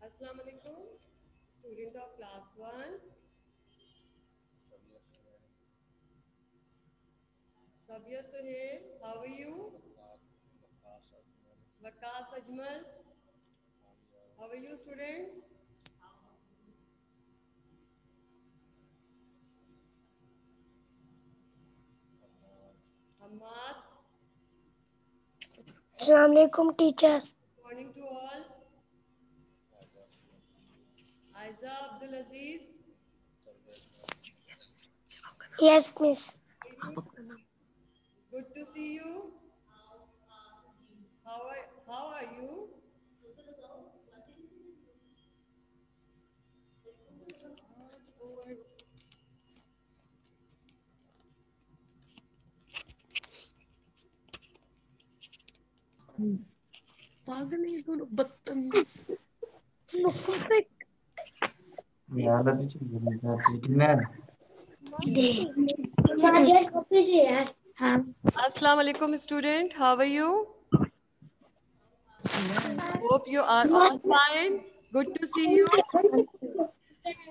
Assalamu alaikum, student of class 1. Sabia Suhail, how are you? Vakas Ajmal, how are you, student? Hamad, Assalamualaikum teacher. good morning to all. Aiza Abdul Aziz, Yes, miss. good to see you. How are you? पागल है दोनों बदतमीज यार अभी कितना Assalamu alaikum, student. How are you? Hope you are all fine. Good to see you.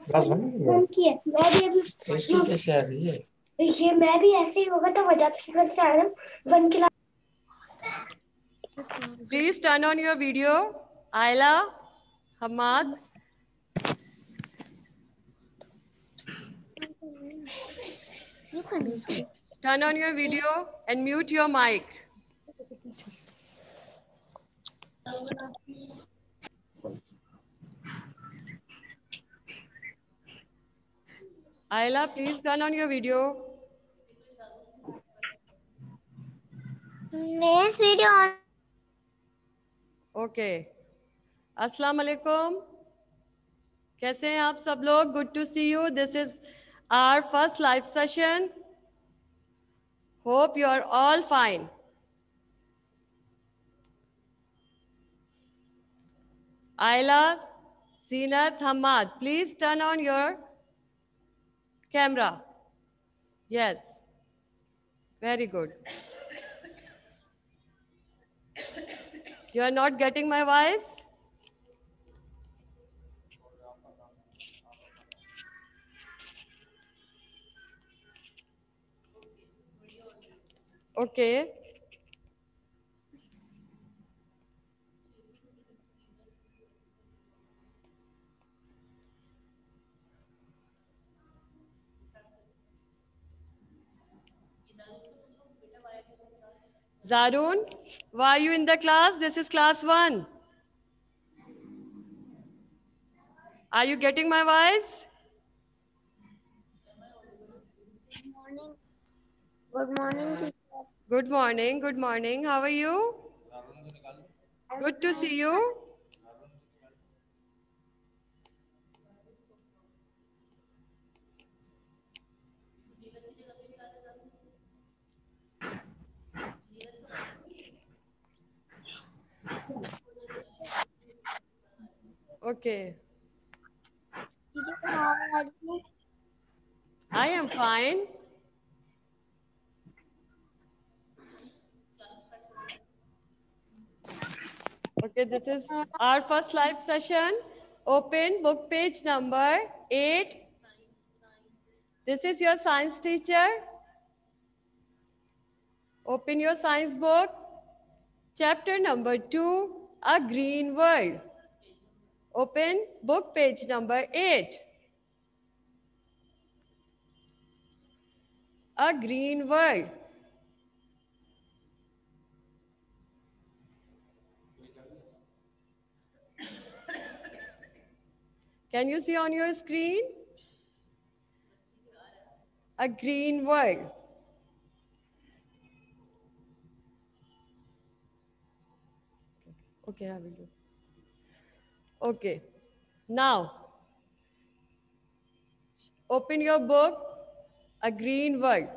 Class one में मैं भी अभी इसकी कैसे आ रही है? ये मैं भी ऐसे ही होगा तो वजह से घर से आ रहा हूँ 1 class. Please turn on your video. Ayla, Hamad. Turn on your video and mute your mic. Ayla, please turn on your video. Miss video on. Okay. Assalamu alaikum. कैसे हैं आप सब लोग? Good to see you. This is our first live session. Hope you are all fine. Ayla, Zeenat, Hamad, please turn on your camera. Yes. Very good. You are not getting my voice? Okay. Zarun, why are you in the class? This is class 1. Are you getting my voice? Good morning teacher. Good morning. Good morning. How are you? Good to see you. Okay. Teacher, how are you? I am fine. Okay, this is our first live session. Open book page number 8. This is your science teacher. Open your science book. Chapter number 2, A Green World. Open book page number 8. A Green World. Can you see on your screen? A Green World. Okay, I will do. Okay. Now, open your book, A Green World,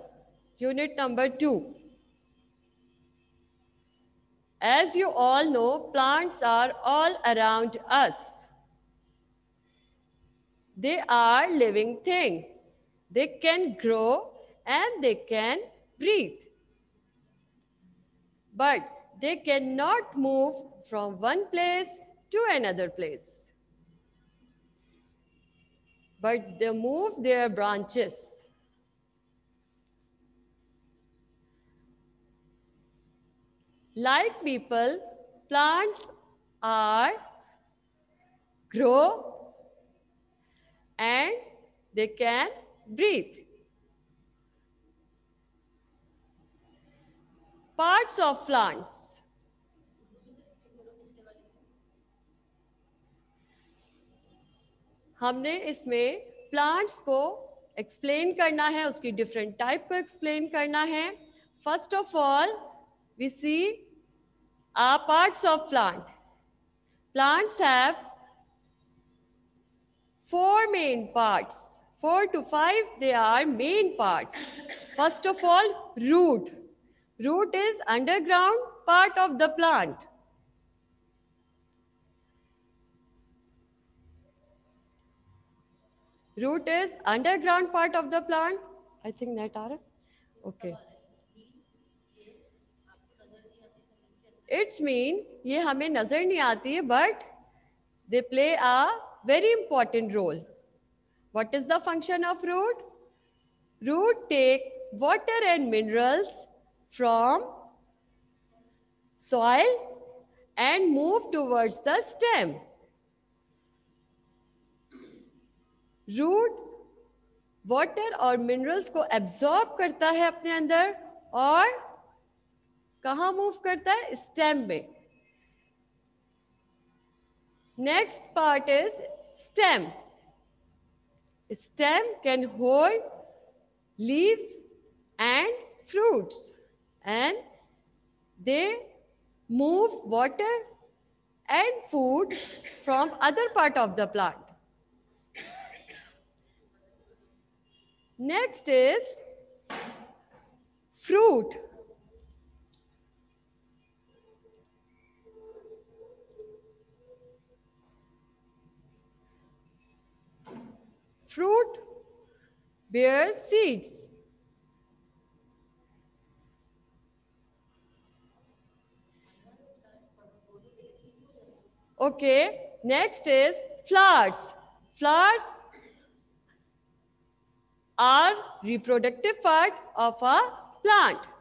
unit number 2. As you all know, plants are all around us. They are living things. They can grow and they can breathe. but they cannot move from one place to another place. But they move their branches. Like people, plants are grow and they can breathe. Parts of plants. हमने इसमें plants को explain करना है, उसकी different type को explain करना है. First of all we see parts of plant. Plants have 4 main parts. 4 to 5 they are main parts. First of all, root. Root is underground part of the plant. Root is underground part of the plant. I think that are okay. It's mean ये हमें नजर नहीं आती है, but they play a very important role. What is the function of root? Root take water and minerals from soil and move towards the stem. Root water और minerals को absorb करता है अपने अंदर और कहाँ मूव करता है? स्टेम में. Next part is stem. Stem can hold leaves and fruits and they move water and food from other part of the plant. Next is fruit. Fruit bears seeds. Okay, next is flowers. Flowers are reproductive part of a plant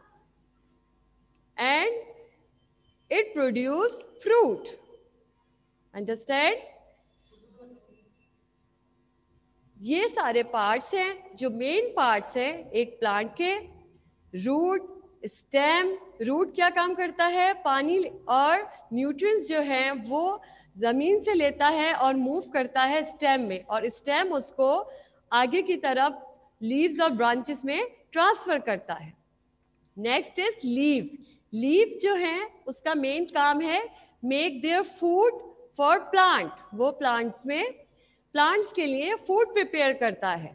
and it produces fruit. Understand? ये सारे parts हैं जो main parts हैं एक plant के. Root, stem. Root क्या काम करता है? पानी और न्यूट्रिएंट्स जो हैं वो जमीन से लेता है और मूव करता है स्टेम में, और स्टेम उसको आगे की तरफ लीव्स और ब्रांचेस में ट्रांसफर करता है. Next is leave. लीव्स जो हैं उसका मेन काम है make their food for plant. वो प्लांट्स के लिए फूड प्रिपेयर करता है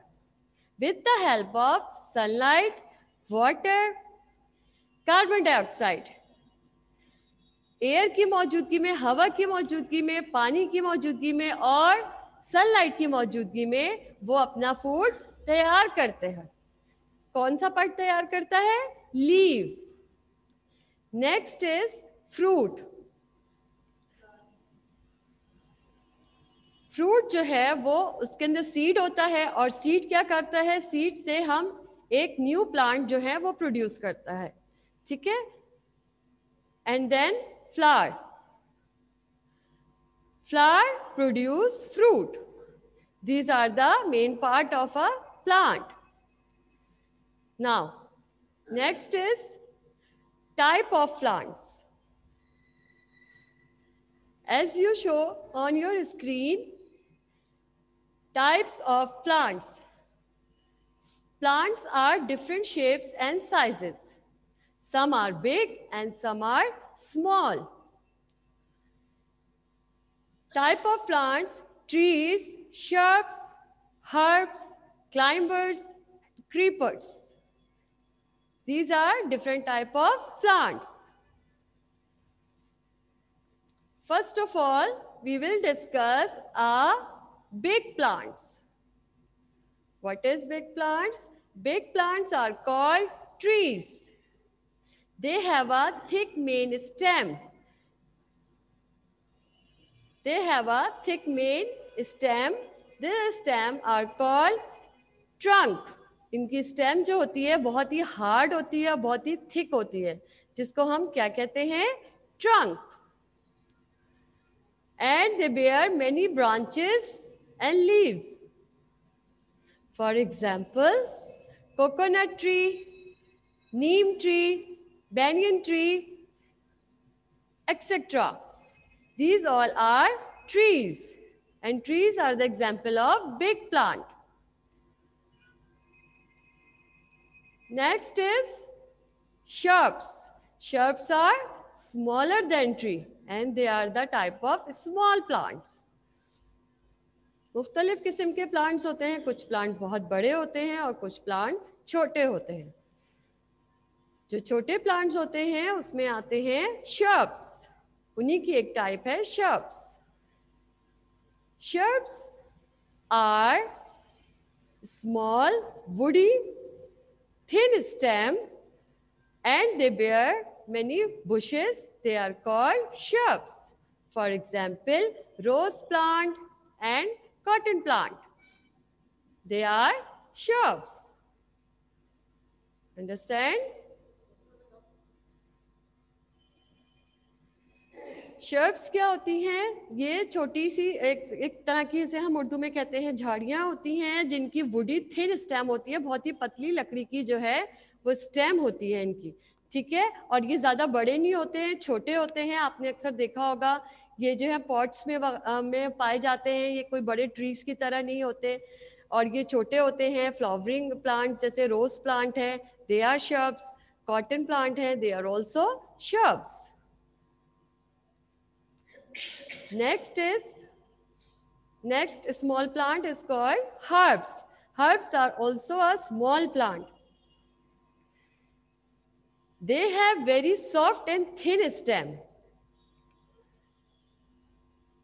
with the help of sunlight, water, carbon dioxide. Air की मौजूदगी में, हवा की मौजूदगी में, पानी की मौजूदगी में और सनलाइट की मौजूदगी में वो अपना फूड तैयार करते हैं. कौन सा पार्ट तैयार करता है? Leave. Next is fruit. Fruit जो है वो उसके अंदर सीड होता है और सीड क्या करता है? सीड से हम एक न्यू प्लांट जो है वो प्रोड्यूस करता है. ठीक है. And then flower. Flower produce fruit. These are the main part of a plant. Now next is type of plants. As you show on your screen, types of plants. Plants are different shapes and sizes. Some are big and some are small. Type of plants: trees, shrubs, herbs, climbers, creepers. These are different type of plants. First of all, we will discuss big plants. What is big plants? Big plants are called trees. They have a thick main stem. They have a thick main stem. Their stem are called trunk. इनकी stem जो होती है बहुत ही hard होती है, बहुत ही thick होती है, जिसको हम क्या कहते हैं? Trunk. And they bear many branches and leaves. For example, coconut tree, neem tree, banyan tree, etc. These all are trees, and trees are the example of big plant. Next is shrubs. Shrubs are smaller than tree and they are the type of small plants. मुख्तलिफ किस्म के plants होते हैं, कुछ plant बहुत बड़े होते हैं और कुछ प्लांट छोटे होते हैं. जो छोटे प्लांट्स होते हैं उसमें आते हैं shrubs. उन्हीं की एक टाइप है shrubs. Shrubs are small, woody, thin stem and they bear many bushes. They are called shrubs. For example, rose plant and cotton plant. They are shrubs. Understand? Shrubs क्या होती हैं? ये छोटी सी एक तरह की, इसे हम उर्दू में कहते हैं झाड़ियाँ होती हैं, जिनकी वुडी थिन स्टेम होती है. बहुत ही पतली लकड़ी की जो है वो स्टेम होती है इनकी. ठीक है. और ये ज़्यादा बड़े नहीं होते हैं, छोटे होते हैं. आपने अक्सर देखा होगा ये जो है पॉट्स में पाए जाते हैं. ये कोई बड़े ट्रीज की तरह नहीं होते और ये छोटे होते हैं. फ्लावरिंग प्लांट जैसे रोज प्लांट है, they are shrubs. Cotton plant है, they are also shrubs. Next small plant is called herbs. Herbs are also a small plant. They have very soft and thin stem.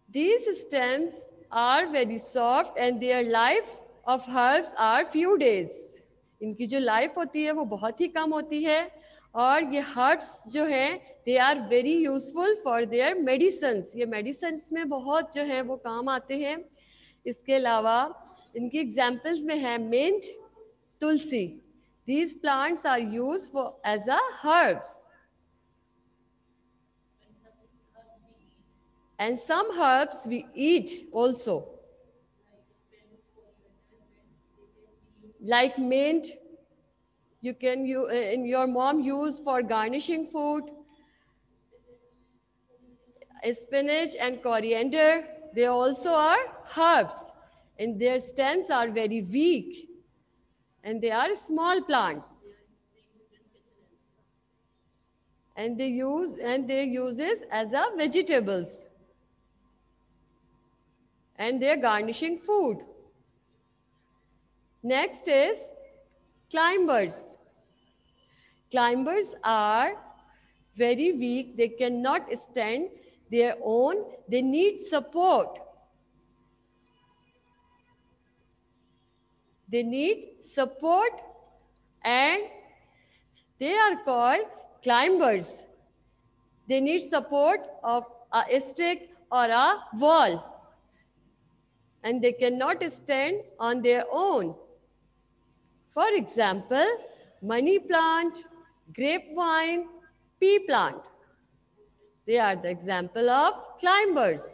These stems are very soft and their life of herbs are few days. इनकी जो life होती है वो बहुत ही कम होती है और ये हर्ब्स जो हैं they are very useful for their medicines. ये मेडिसिन्स में बहुत जो है वो काम आते हैं. इसके अलावा इनकी एग्जाम्पल्स में है mint, tulsi. These plants are used for as a herbs. And some herbs we eat also. Like mint, you can in your mom use for garnishing food. Spinach and coriander, they also are herbs and their stems are very weak and they are small plants. And they use it as a vegetables. And they are garnishing food. Next is climbers. Climbers are very weak. They cannot stand their own. They need support. They need support and they are called climbers. They need support of a stick or a wall. And they cannot stand on their own. For example, money plant, grapevine, pea plant. They are the example of climbers.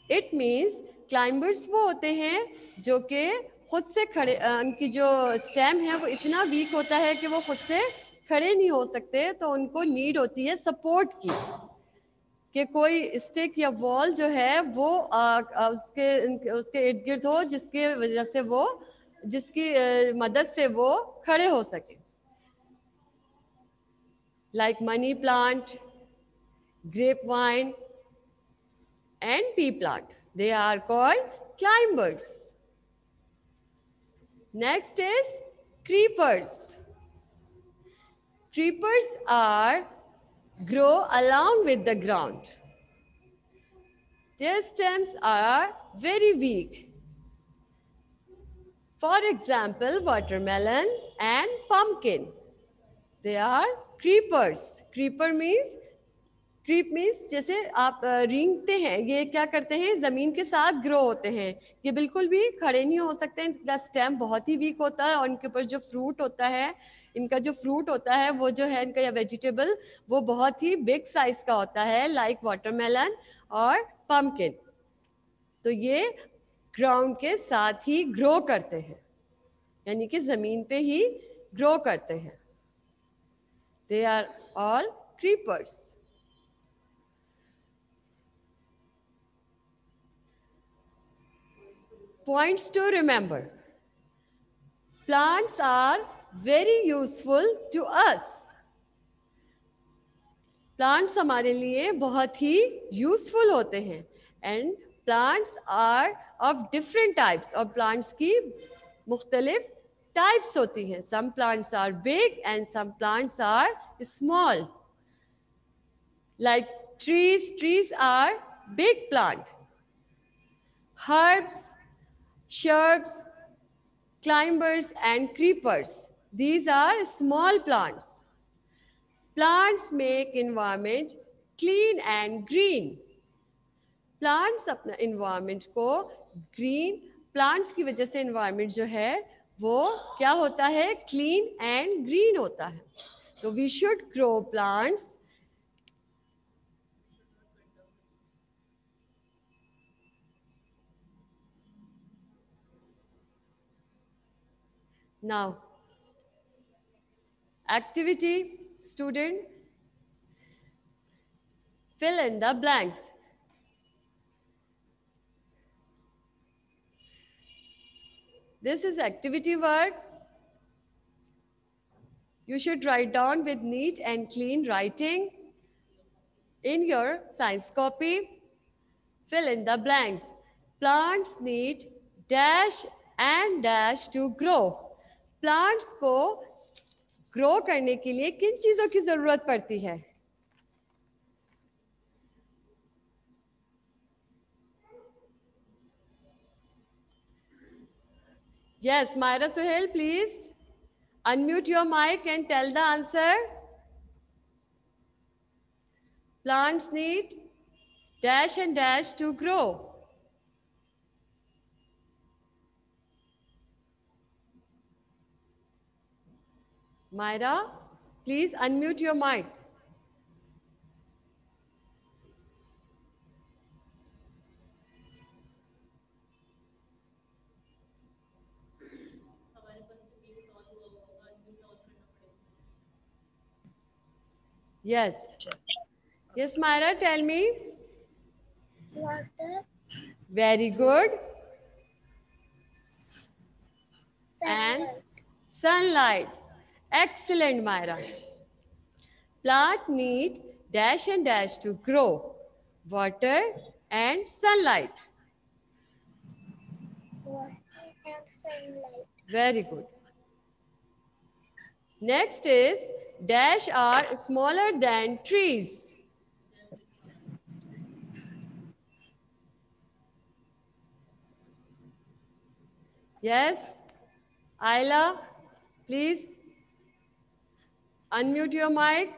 It means climbers वो होते हैं जो कि खुद से खड़े, उनकी जो स्टेम है वो इतना वीक होता है कि वो खुद से खड़े नहीं हो सकते, तो उनको नीड होती है सपोर्ट की कि कोई स्टिक या वॉल जो है वो उसके इर्द गिर्द हो, जिसके वजह से वो, जिसकी मदद से वो खड़े हो सके. Like money plant, grapevine and pea plant. They are called climbers. Next is creepers. Creepers grow along with the ground. Their stems are very weak. For example, watermelon and pumpkin. They are creepers. Creep means जैसे आप रेंगते हैं, ये क्या करते हैं, जमीन के साथ ग्रो होते हैं। ये बिल्कुल भी खड़े नहीं हो सकते, इनका स्टेम बहुत ही वीक होता है और इनके ऊपर जो फ्रूट होता है, इनका जो फ्रूट होता है वो जो है इनका या वेजिटेबल, वो बहुत ही बिग साइज का होता है, लाइक वाटरमेलन और पम्पकिन। तो ये ग्राउंड के साथ ही ग्रो करते हैं, यानी कि जमीन पे ही ग्रो करते हैं। They are all creepers. Points to remember. Plants are very useful to us. Plants हमारे लिए बहुत ही useful होते हैं, and plants are of different types, और plants की मुख्तलिफ types होती हैं. Some plants are big and some plants are small. Like trees are big plant. Herbs, shrubs, climbers and creepers, these are small plants. Plants make environment clean and green. Plants अपना environment को green, plants की वजह से environment जो है वो क्या होता है, clean and green होता है. So we should grow plants. Now, activity, student, fill in the blanks. This is activity work. You should write down with neat and clean writing in your science copy. Fill in the blanks. Plants need dash and dash to grow. Plants को grow करने के लिए किन चीजों की जरूरत पड़ती है? Yes, Myra Suhail, please unmute your mic and tell the answer. Plants need dash and dash to grow. Myra, please unmute your mic. Yes. Yes, Myra, tell me. Water. Very good. Sunlight. And sunlight. Excellent, Myra. Plant need dash and dash to grow. Water and sunlight. Water and sunlight. Very good. Next is dash are smaller than trees. Yes, Ayla, please unmute your mic.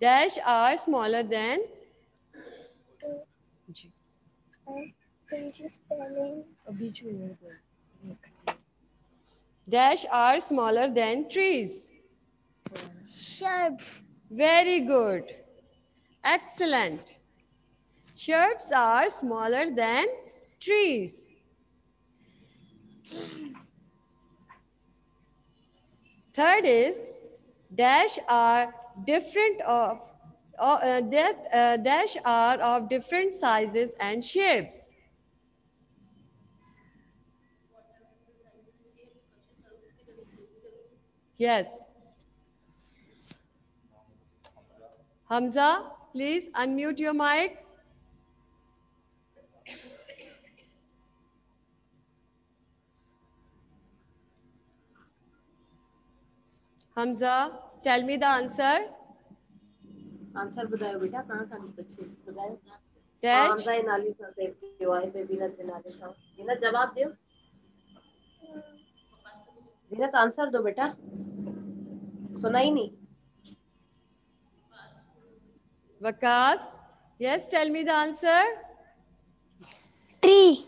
Dash are smaller than. Dash are smaller than trees. Shrubs. Very good. Excellent. Shrubs are smaller than trees. Third is dash are different of dash are of different sizes and shapes. Yes. Hamza, please unmute your mic. Hamza, tell me the answer. Answer बताओ बेटा, कहाँ कहाँ बच्चे बताओ। Dash. Hamza नाली से के वाहिद जीनत नाली सा। जीनत जवाब दो। जीनत आंसर दो बेटा, सुना ही नहीं। Vakas. Yes, tell me the answer. Tree.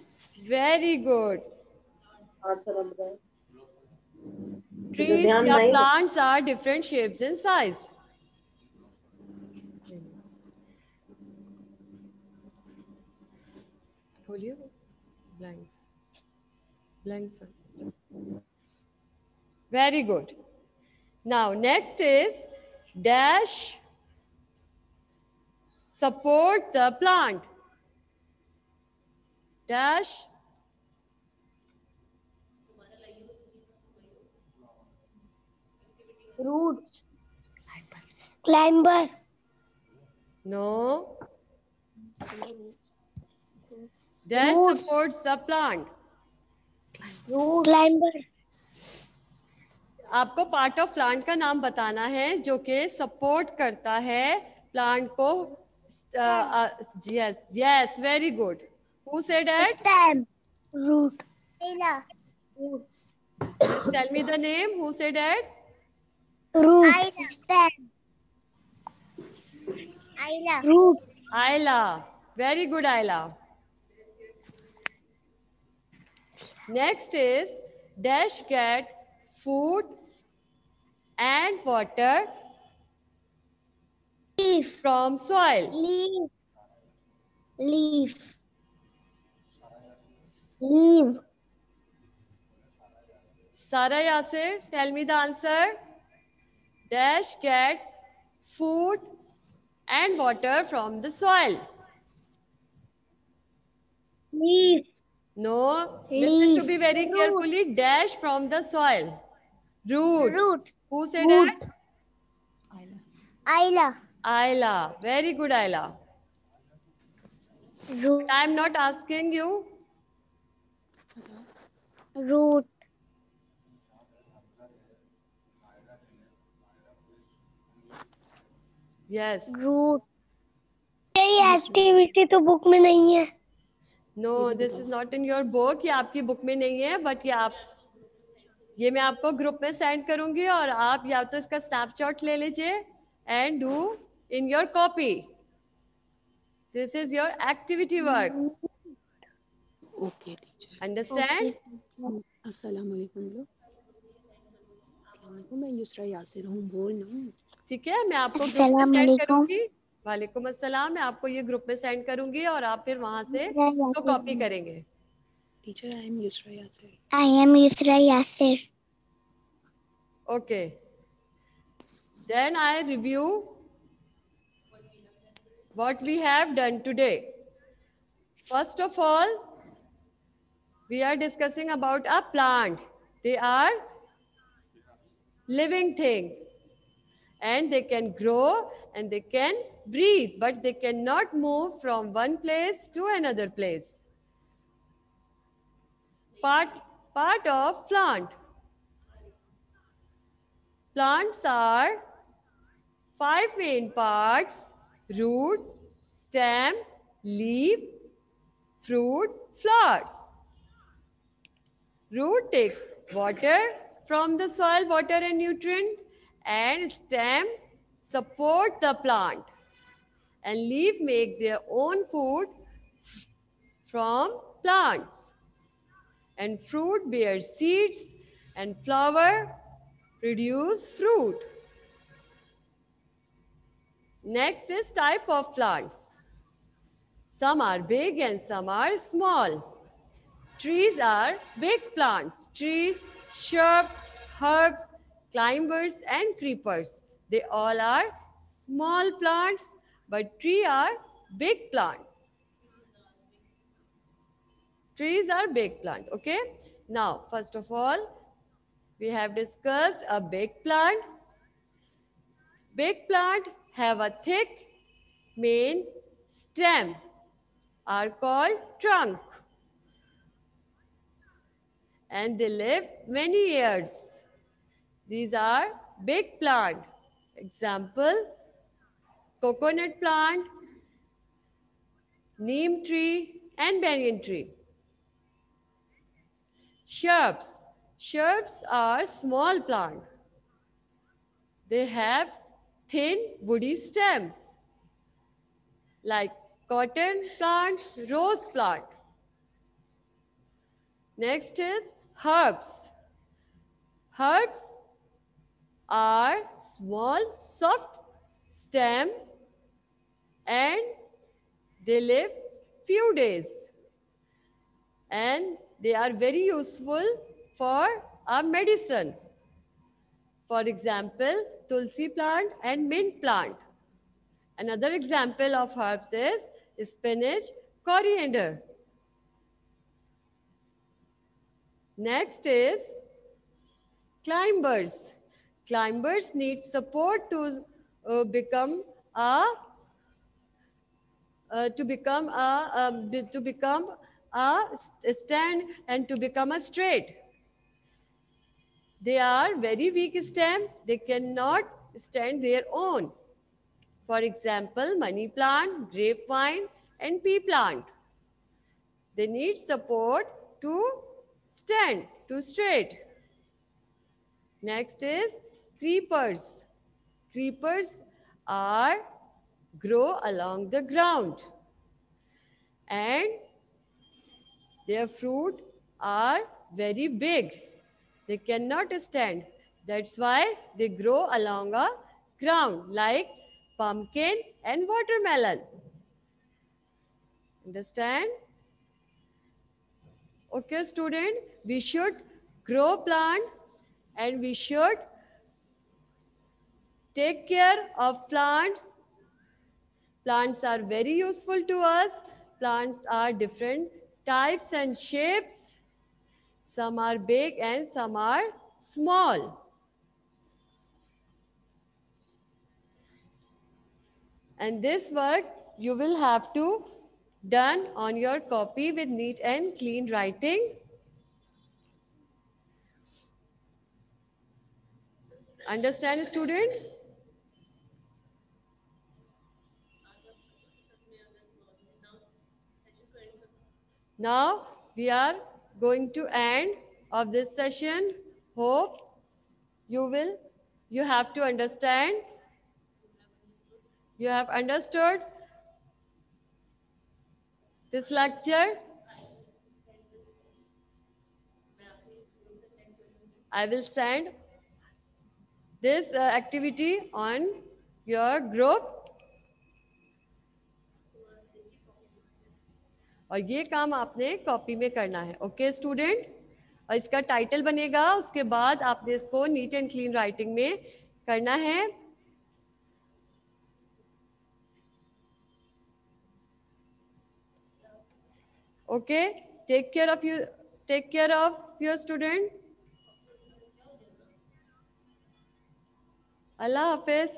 Very good. चलो बताओ। जो Trees ध्यान या नहीं plants are different shapes and size. खोलिए blanks. Blanks. Very good. Now next is dash support the plant. Dash. Roots. Climber. No. Dash Roots. supports the plant. Root. Climber. आपको part of plant का नाम बताना है जो कि support करता है प्लांट को. Yes yes very good. Who said that? Stem. Root. Ayla. Root. Yes, tell me the name. Who said that? Root. Ayla. Stem. Ayla. Root. Ayla. Very good, Ayla. Next is dash get food and water Leaf. from soil. Leaf. Leaf. Leaf. Sara Yasir, tell me the answer. Dash get food and water from the soil. Leaf. No, Leaf. listen to be very Roots. carefully. Dash from the soil. Root. Root. Who said Root. that? Ayla. Ayla. Very good, Ayla. Root. I am not asking you. Root. Yes. Root. ये activity तो book में नहीं है. No, this is not in your book. ये आपकी book में नहीं है, but ये मैं आपको ग्रुप में सेंड करूंगी और आप या तो इसका स्नैपशॉट ले लीजिए and do in your copy. This is your activity work. Okay teacher. Understand? अस्सलाम वालेकुम लोग। मैं युसरा यासिर हूँ, बोल रहा हूँ। ठीक है, मैं आपको ग्रुप में सेंड करूंगी. वालेकुम अस्सलाम. मैं आपको ये ग्रुप में सेंड करूंगी और आप फिर वहां से तो कॉपी करेंगे. Teacher I am Yusra Yasir. I am Yusra Yasir. Okay. Then I review what we have done today. First of all, we are discussing about a plant. They are living thing and they can grow and they can breathe, but they cannot move from one place to another place. Part of plant. Plants are 5 main parts: root, stem, leaf, fruit, flowers. Root take water from the soil, water and nutrient, and stem support the plant, and leaf make their own food from plants, and fruit bear seeds, and flower produce fruit. Next is type of plants. Some are big and some are small. Trees are big plants. Trees, shrubs, herbs, climbers and creepers. They all are small plants, but trees are big plant. Trees are big plant, okay? Now, first of all, we have discussed a big plant. Big plant have a thick main stem, are called trunk, and they live many years. These are big plant. Example, coconut plant, neem tree, and banyan tree. Shrubs. Shrubs are small plants. They have thin woody stems like cotton plants, rose plant. Next is herbs. Herbs are small soft stem and they live few days and they are very useful for our medicine. For example, tulsi plant and mint plant. Another example of herbs is spinach, coriander. Next is climbers. Climbers need support to become a stand and to become a straight. They are very weak stem. They cannot stand their own. For example, money plant, grapevine, and pea plant. They need support to stand, to straight. Next is creepers. Creepers are grow along the ground and their fruit are very big. They cannot stand. That's why they grow along a ground like pumpkin and watermelon. Understand? Okay, student, we should grow plant and we should take care of plants. Plants are very useful to us. Plants are different types and shapes. Some are big and some are small. And this work you will have to done on your copy with neat and clean writing. Understand, student? Now we are going to end of this session. Hope you have to understand. You have understood this lecture. I will send this activity on your group. और ये काम आपने copy में करना है. Okay student? और इसका title बनेगा, उसके बाद आपने इसको नीट एंड क्लीन राइटिंग में करना है. Okay, take care of your student. अल्लाह हाफिज.